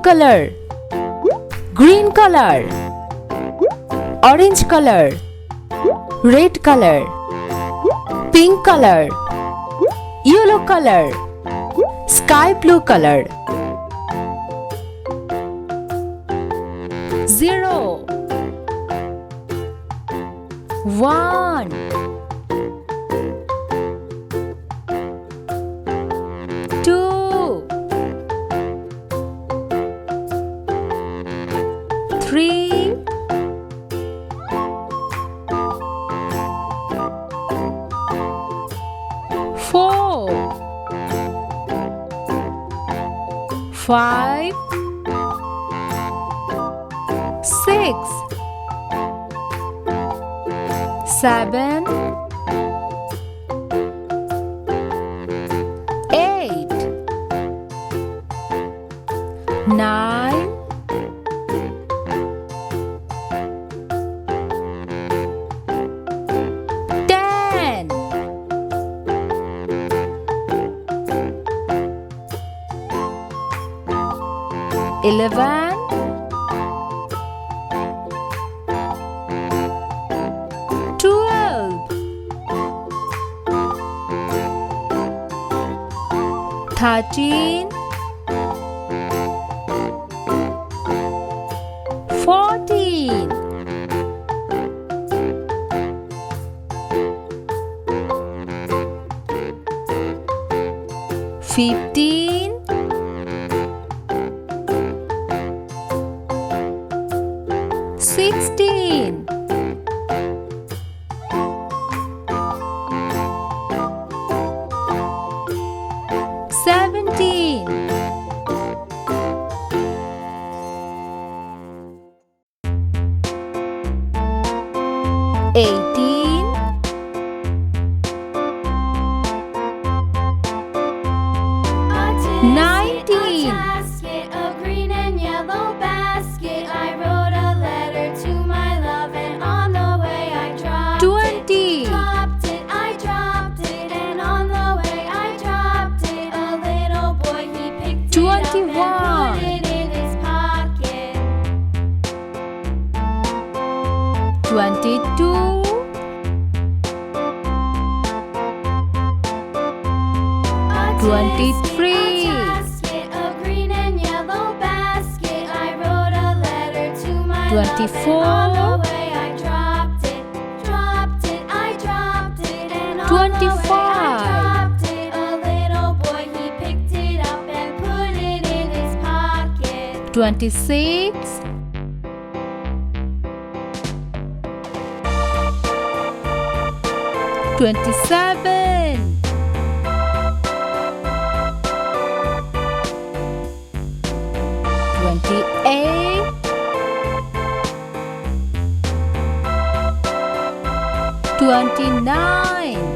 color, green color, orange color, red color, pink color, yellow color, sky blue color. 0 1 2 3 4 5 6 7 8 9 10 11 12 13 14 15 16 17 18 19 a green and yellow basket. I wrote a letter to my love, and on the way I dropped 20 I dropped it, and on the way I dropped it. A little boy, he picked 21 it up and put it in his pocket. 22 23 a green and yellow basket. I wrote a letter to my 24 love, and on the way I dropped it, I dropped it, and on 25 the way I dropped it. A little boy, he picked it up and put it in his pocket. 26 27 28 29